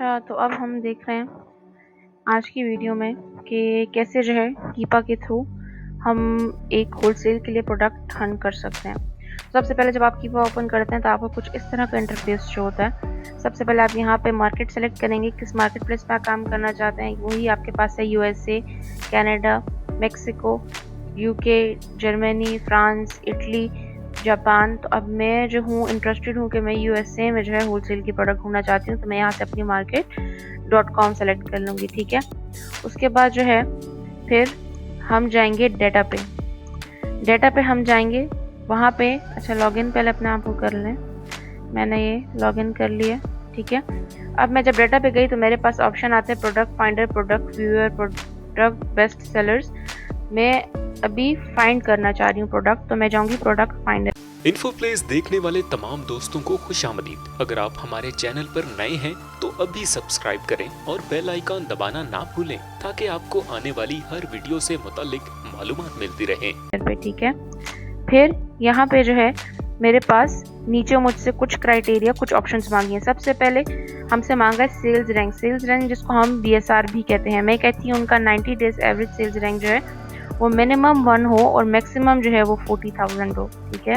अच्छा, तो अब हम देख रहे हैं आज की वीडियो में कि कैसे जो है कीपा के थ्रू हम एक होलसेल के लिए प्रोडक्ट हन कर सकते हैं। सबसे पहले जब आप कीपा ओपन करते हैं तो आपको कुछ इस तरह का इंटरफेस शो होता है। सबसे पहले आप यहाँ पे मार्केट सेलेक्ट करेंगे, किस मार्केट प्लेस पर आप काम करना चाहते हैं। वही आपके पास है USA, Canada, Mexico, UK, Germany, France, Italy, Japan. तो अब मैं जो हूँ इंटरेस्टेड हूँ कि मैं USA में जो है होलसेल की प्रोडक्ट ढूंढना चाहती हूँ, तो मैं यहाँ से अपनी market.com सेलेक्ट कर लूँगी। ठीक है, उसके बाद जो है फिर हम जाएंगे डेटा पे हम जाएंगे वहाँ पे। अच्छा, लॉगिन पहले अपने आप को कर लें। मैंने ये लॉगिन कर लिया। ठीक है, अब मैं जब डेटा पे गई तो मेरे पास ऑप्शन आते हैं product finder, product viewer, product best sellers. मैं अभी फाइंड करना चाह रही हूँ प्रोडक्ट, तो मैं जाऊंगी प्रोडक्ट फाइंडर। इन्फोप्लेस देखने वाले तमाम दोस्तों को खुशामदीद। अगर आप हमारे चैनल पर नए हैं तो अभी सब्सक्राइब करें और बेल आइकॉन दबाना ना भूलें ताकि आपको आने वाली हर वीडियो से मुतालिक मालूमात मिलती रहे। ठीक है, फिर यहाँ पे जो है मेरे पास नीचे मुझसे कुछ क्राइटेरिया, कुछ ऑप्शंस मांगी हैं। सबसे पहले हमसे मांगा है सेल्स रैंक जिसको हम BSR भी कहते हैं। मैं कहती हूँ उनका 90 डेज एवरेज सेल्स रैंक जो है वो मिनिमम 1 हो और मैक्सिमम जो है वो 40,000 हो। ठीक है,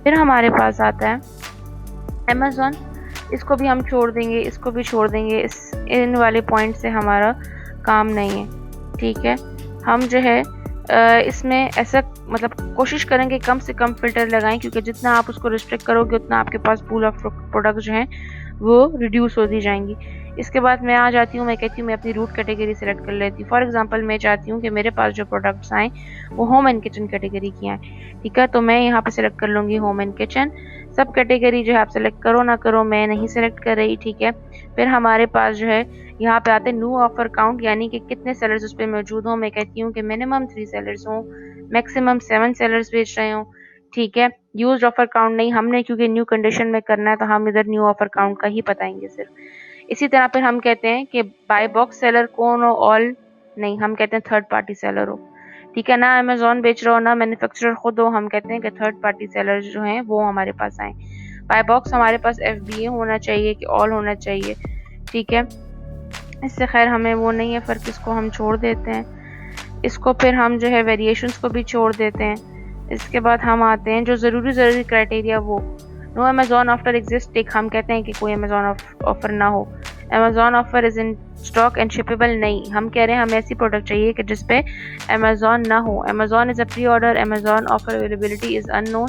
फिर हमारे पास आता है अमेज़ॉन। इसको भी हम छोड़ देंगे, इसको भी छोड़ देंगे। इन वाले पॉइंट से हमारा काम नहीं है। ठीक है, हम जो है इसमें ऐसा मतलब कोशिश करेंगे कम से कम फिल्टर लगाएं, क्योंकि जितना आप उसको रिस्ट्रिक्ट करोगे उतना आपके पास पूल ऑफ प्रोडक्ट जो हैं वो रिड्यूस होती जाएंगी। इसके बाद मैं आ जाती हूँ, मैं कहती हूँ मैं अपनी रूट कैटेगरी सेलेक्ट कर लेती हूँ। फॉर एग्जांपल मैं चाहती हूँ कि मेरे पास जो प्रोडक्ट्स आएँ वो होम एंड किचन कैटेगरी की आएँ। ठीक है, तो मैं यहाँ पे सेलेक्ट कर लूँगी होम एंड किचन। सब कैटेगरी जो है आप सेलेक्ट करो ना करो, मैं नहीं सेलेक्ट कर रही। ठीक है, फिर हमारे पास जो है यहाँ पे आते हैं न्यू ऑफर काउंट, यानी कि कितने सेलर्स उस पर मौजूद हों। मैं कहती हूँ कि मिनिमम 3 सेलर्स हों, मैक्सिमम 7 सेलर्स बेच रहे हों। ठीक है, यूज्ड ऑफर काउंट नहीं, हमने क्योंकि न्यू कंडीशन में करना है तो हम इधर न्यू ऑफर काउंट का ही बताएंगे सिर्फ। इसी तरह फिर हम कहते हैं कि बाय बॉक्स सेलर कौन हो, ऑल नहीं, हम कहते हैं थर्ड पार्टी सेलर हो। ठीक है, ना अमेज़ॉन बेच रहा हो ना मैन्युफैक्चरर खुद हो, हम कहते हैं कि थर्ड पार्टी सेलर जो हैं वो हमारे पास आए। बाय बॉक्स हमारे पास FBA होना चाहिए कि ऑल होना चाहिए। ठीक है, इससे खैर हमें वो नहीं है फ़र्क, इसको हम छोड़ देते हैं। इसको फिर हम जो है वेरिएशंस को भी छोड़ देते हैं। इसके बाद हम आते हैं जो ज़रूरी क्राइटेरिया, वो no Amazon offer exist tick, हम कहते हैं कि कोई अमेज़ॉन ऑफर ना हो। Amazon offer is in stock and shippable नहीं, हम कह रहे हैं हमें ऐसी प्रोडक्ट चाहिए कि जिस पे अमेज़ॉन ना हो। Amazon is a pre order, Amazon offer availability is unknown,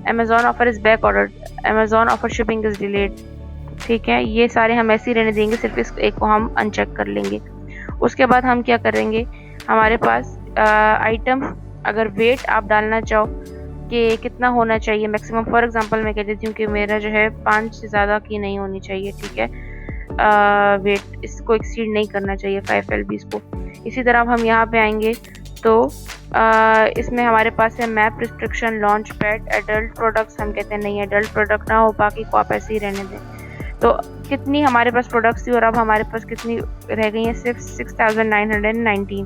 Amazon offer is back order, Amazon offer shipping is delayed. ठीक है, ये सारे हम ऐसे ही रहने देंगे, सिर्फ इस एक को हम अनचेक कर लेंगे। उसके बाद हम क्या करेंगे, हमारे पास आइटम अगर वेट आप डालना चाहो कि कितना होना चाहिए मैक्सिमम, फॉर एग्जांपल मैं कह देती हूँ कि मेरा जो है 5 से ज़्यादा की नहीं होनी चाहिए। ठीक है, वेट इसको एक्सीड नहीं करना चाहिए 5 LBs को। इसी तरह हम यहाँ पे आएंगे तो इसमें हमारे पास है map restriction, launch pad, adult products, हम कहते हैं नहीं एडल्ट प्रोडक्ट ना हो, बाकी को आप ऐसे ही रहने दें। तो कितनी हमारे पास प्रोडक्ट्स थी और अब हमारे पास कितनी रह गई हैं, सिर्फ 6,919।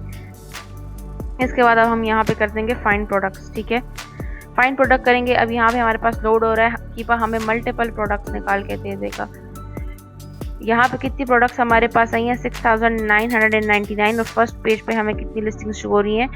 इसके बाद अब हम यहाँ पे कर देंगे फाइंड प्रोडक्ट्स। ठीक है, फाइंड प्रोडक्ट करेंगे। अब यहाँ पे हमारे पास लोड हो रहा है, कीपा हमें मल्टीपल प्रोडक्ट्स निकाल के दे देगा। यहाँ पे कितनी प्रोडक्ट्स हमारे पास आई हैं, 6,999, और फर्स्ट पेज पे हमें कितनी लिस्टिंग्स शो हो रही हैं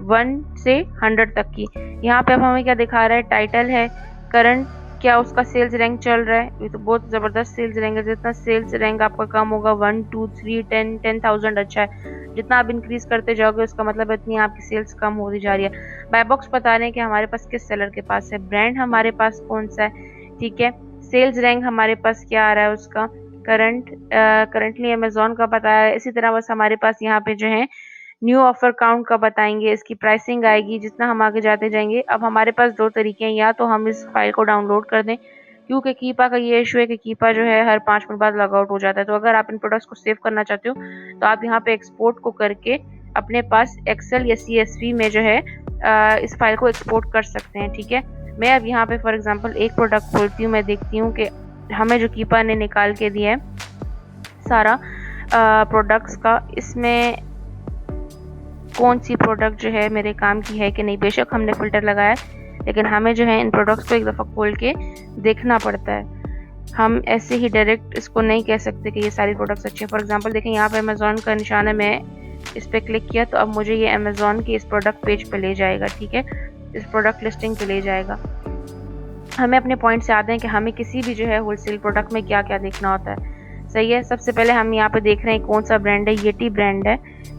1 से 100 तक की। यहाँ पे अब हमें क्या दिखा रहा है, टाइटल है, करंट क्या उसका सेल्स रैंक चल रहा है। ये तो बहुत ज़बरदस्त सेल्स रैंक है। जितना सेल्स रैंक आपका कम होगा 1 2 3 10 10,000 अच्छा है। जितना आप इंक्रीज करते जाओगे उसका मतलब इतनी आपकी सेल्स कम होती जा रही है। बाय बॉक्स बता रहे हैं कि हमारे पास किस सेलर के पास है, ब्रांड हमारे पास कौन सा है। ठीक है, सेल्स रैंक हमारे पास क्या आ रहा है उसका, करंटली अमेज़ॉन का पता है। इसी तरह बस हमारे पास यहाँ पे जो है न्यू ऑफर काउंट का बताएंगे, इसकी प्राइसिंग आएगी जितना हम आगे जाते जाएंगे। अब हमारे पास 2 तरीके हैं, या तो हम इस फाइल को डाउनलोड कर दें, क्योंकि कीपा का ये इशू है कि कीपा जो है हर 5 मिनट बाद लॉग आउट हो जाता है। तो अगर आप इन प्रोडक्ट्स को सेव करना चाहते हो तो आप यहाँ पे एक्सपोर्ट को करके अपने पास एक्सेल या CSV में जो है इस फाइल को एक्सपोर्ट कर सकते हैं। ठीक है, मैं अब यहाँ पे फॉर एग्जाम्पल एक प्रोडक्ट खोलती हूँ, मैं देखती हूँ कि हमें जो कीपा ने निकाल के दिया है सारा प्रोडक्ट्स का, इसमें कौन सी प्रोडक्ट जो है मेरे काम की है कि नहीं। बेशक हमने फ़िल्टर लगाया है, लेकिन हमें जो है इन प्रोडक्ट्स को एक दफ़ा खोल के देखना पड़ता है। हम ऐसे ही डायरेक्ट इसको नहीं कह सकते कि ये सारी प्रोडक्ट्स अच्छे हैं। फॉर एग्जांपल देखें, यहाँ पे अमेज़ॉन का निशान है, मैं इस पर क्लिक किया तो अब मुझे ये अमेज़ॉन के इस प्रोडक्ट पेज पे ले जाएगा, ठीक है, इस प्रोडक्ट लिस्टिंग पे ले जाएगा। हमें अपने पॉइंट से आते हैं कि हमें किसी भी जो है होलसेल प्रोडक्ट में क्या क्या देखना होता है। सही है, सबसे पहले हम यहाँ पे देख रहे हैं कौन सा ब्रांड है, येटी ब्रांड है,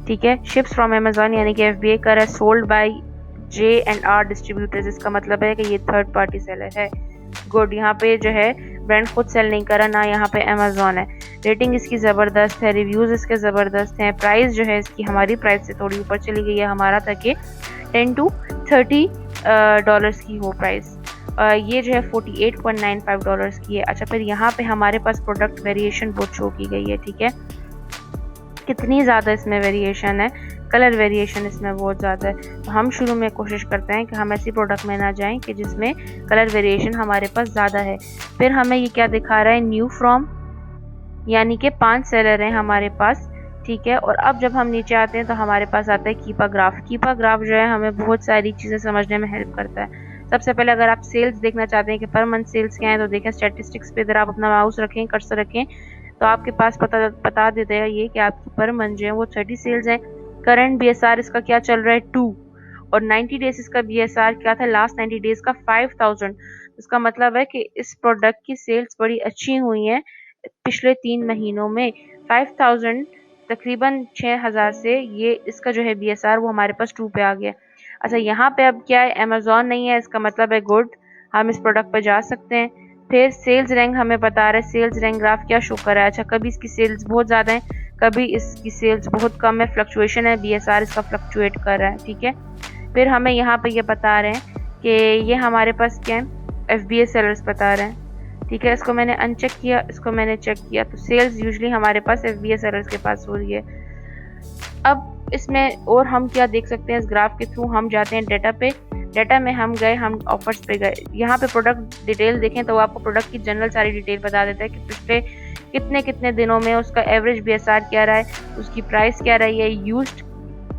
ठीक है, शिप्स फ्रॉम अमेज़ॉन यानी कि FBA कर है, सोल्ड बाय J&R डिस्ट्रीब्यूटर्स, इसका मतलब है कि ये थर्ड पार्टी सेलर है। गुड, यहाँ पे जो है ब्रांड खुद सेल नहीं करा ना, यहाँ पे अमेज़ॉन है। रेटिंग इसकी ज़बरदस्त है, रिव्यूज़ इसके ज़बरदस्त हैं। प्राइस जो है इसकी हमारी प्राइस से थोड़ी ऊपर चली गई है, हमारा था कि 10 to 30 डॉलर्स की हो प्राइस, ये जो है 48.95 डॉलर्स की है। अच्छा, फिर यहाँ पे हमारे पास प्रोडक्ट वेरिएशन बहुत शो की गई है, ठीक है, कितनी ज़्यादा इसमें वेरिएशन है, कलर वेरिएशन इसमें बहुत ज़्यादा है। तो हम शुरू में कोशिश करते हैं कि हम ऐसी प्रोडक्ट में ना जाएं कि जिसमें कलर वेरिएशन हमारे पास ज़्यादा है। फिर हमें ये क्या दिखा रहा है, न्यू फ्रॉम, यानी कि 5 सेलर हैं हमारे पास, ठीक है। और अब जब हम नीचे आते हैं तो हमारे पास आता है कीपा ग्राफ। कीपा ग्राफ जो है हमें बहुत सारी चीज़ें समझने में हेल्प करता है। सबसे पहले अगर आप सेल्स देखना चाहते हैं कि पर मंथ सेल्स क्या है, तो देखें स्टैटिस्टिक्स पे अगर आप अपना माउस रखें, कर्सर रखें, तो आपके पास बता देते हैं ये कि आपकी पर मंथ जो है वो 30 सेल्स है। करंट BSR इसका क्या चल रहा है 2, और 90 डेज इसका BSR क्या था लास्ट 90 डेज का 5000। इसका मतलब है कि इस प्रोडक्ट की सेल्स बड़ी अच्छी हुई हैं पिछले 3 महीनों में। 5000 तकरीबन 6000 से ये इसका जो है BSR वो हमारे पास 2 पे आ गया। अच्छा, यहाँ पे अब क्या है, अमेज़ॉन नहीं है, इसका मतलब है गुड, हम इस प्रोडक्ट पे जा सकते हैं। फिर सेल्स रैंक हमें बता रहा है, सेल्स रैंक ग्राफ क्या शो कर रहा है। अच्छा, कभी इसकी सेल्स बहुत ज़्यादा है, कभी इसकी सेल्स बहुत कम है, फ्लक्चुएशन है, BSR इसका फ्लक्चुएट कर रहा है, ठीक है। फिर हमें यहाँ पे ये बता रहे हैं कि ये हमारे पास क्या है, FBA सेलर्स बता रहे हैं, ठीक है। इसको मैंने अनचेक किया, इसको मैंने चेक किया, तो सेल्स यूजुअली हमारे पास FBA सेलर्स के पास हो रही है। अब इसमें और हम क्या देख सकते हैं, इस ग्राफ के थ्रू हम जाते हैं डाटा पे। डाटा में हम गए, हम ऑफर्स पे गए, यहाँ पे प्रोडक्ट डिटेल देखें तो आपको प्रोडक्ट की जनरल सारी डिटेल बता देता है कि पिछले कितने दिनों में उसका एवरेज BSR क्या रहा है, उसकी प्राइस क्या रही है, यूज्ड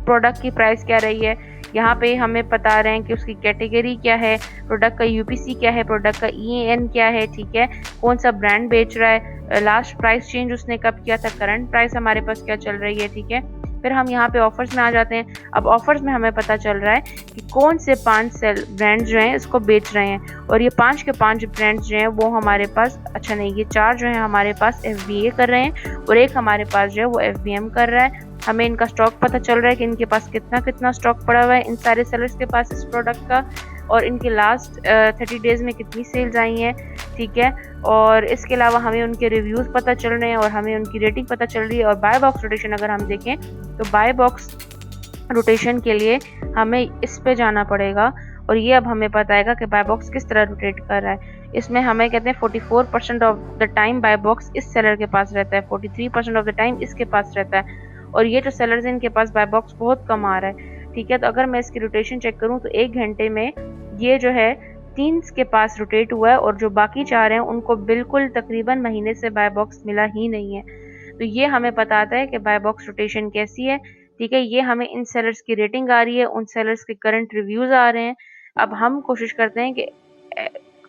प्रोडक्ट की प्राइस क्या रही है। यहाँ पे हमें बता रहे हैं कि उसकी कैटेगरी क्या है, प्रोडक्ट का UPC क्या है, प्रोडक्ट का EAN क्या है, ठीक है, कौन सा ब्रांड बेच रहा है, लास्ट प्राइस चेंज उसने कब किया था, करंट प्राइस हमारे पास क्या चल रही है, ठीक है। फिर हम यहाँ पे ऑफर्स में आ जाते हैं। अब ऑफर्स में हमें पता चल रहा है कि कौन से 5 ब्रांड्स जो हैं इसको बेच रहे हैं, और ये 5 के 5 ब्रांड्स जो हैं वो हमारे पास, अच्छा नहीं, ये 4 जो हैं हमारे पास FBA कर रहे हैं और एक हमारे पास जो है वो FBM कर रहा है। हमें इनका स्टॉक पता चल रहा है कि इनके पास कितना स्टॉक पड़ा हुआ है इन सारे सेलर्स के पास इस प्रोडक्ट का, और इनके लास्ट 30 डेज में कितनी सेल्स आई हैं, ठीक है। और इसके अलावा हमें उनके रिव्यूज़ पता चल रहे हैं और हमें उनकी रेटिंग पता चल रही है। और बाय बॉक्स रोटेशन अगर हम देखें तो बाय बॉक्स रोटेशन के लिए हमें इस पे जाना पड़ेगा, और ये अब हमें बताएगा कि बाय बॉक्स किस तरह रोटेट कर रहा है। इसमें हमें कहते हैं 44% of the time buy box इस सेलर के पास रहता है, 43% ऑफ द टाइम इसके पास रहता है, और ये जो सेलर्स हैं इनके पास बाय बॉक्स बहुत कम आ रहा है, ठीक है। तो अगर मैं इसकी रोटेशन चेक करूं तो 1 घंटे में ये जो है 3 के पास रोटेट हुआ है, और जो बाकी 4 हैं उनको बिल्कुल तकरीबन महीने से बाय बॉक्स मिला ही नहीं है। तो ये हमें बताता है कि बाय बॉक्स रोटेशन कैसी है, ठीक है। ये हमें इन सेलर्स की रेटिंग आ रही है, उन सेलर्स के करंट रिव्यूज़ आ रहे हैं। अब हम कोशिश करते हैं कि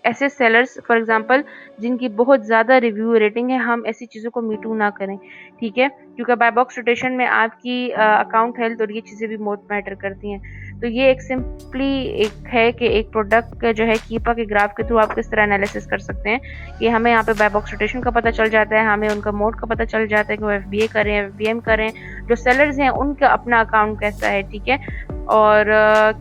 ऐसे सेलर्स फॉर एग्जांपल जिनकी बहुत ज़्यादा रिव्यू रेटिंग है, हम ऐसी चीज़ों को मीटू ना करें, ठीक है, क्योंकि बाय बॉक्स रोटेशन में आपकी अकाउंट हेल्थ और ये चीज़ें भी बहुत मैटर करती हैं। तो ये एक सिंपली एक है कि एक प्रोडक्ट जो है कीपा के ग्राफ के थ्रू आप किस तरह एनालिसिस कर सकते हैं कि हमें यहाँ पे बाय बॉक्स रोटेशन का पता चल जाता है, हमें उनका मोड का पता चल जाता है कि वो FBA करें FBM करें, जो सेलर्स हैं उनका अपना अकाउंट कैसा है, ठीक है, और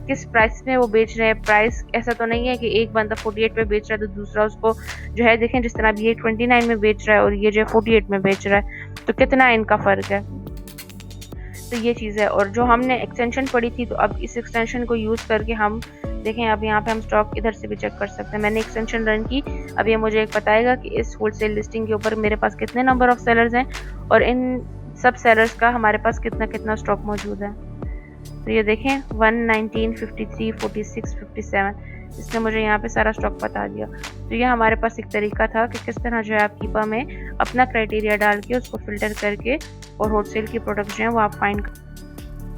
किस प्राइस में वो बेच रहे हैं। प्राइस ऐसा तो नहीं है कि एक बंदा 48 पे बेच रहा है तो दूसरा उसको जो है देखें जिस तरह ये 29 में बेच रहा है और ये जो है 48 में बेच रहा है, तो कितना इनका फ़र्क है। तो ये चीज़ है। और जो हमने एक्सटेंशन पढ़ी थी, तो अब इस एक्सटेंशन को यूज़ करके हम देखें, अब यहाँ पे हम स्टॉक इधर से भी चेक कर सकते हैं। मैंने एक्सटेंशन रन की, अब ये मुझे एक बताएगा कि इस होलसेल लिस्टिंग के ऊपर मेरे पास कितने नंबर ऑफ सेलर्स हैं और इन सब सेलर्स का हमारे पास कितना स्टॉक मौजूद है। तो ये देखें 119, 53, 46, 57, इसने मुझे यहाँ पे सारा स्टॉक बता दिया। तो ये हमारे पास एक तरीका था कि किस तरह जो है आप कीपा में अपना क्राइटेरिया डाल के उसको फिल्टर करके और होलसेल की प्रोडक्ट जो है वो आप फाइंड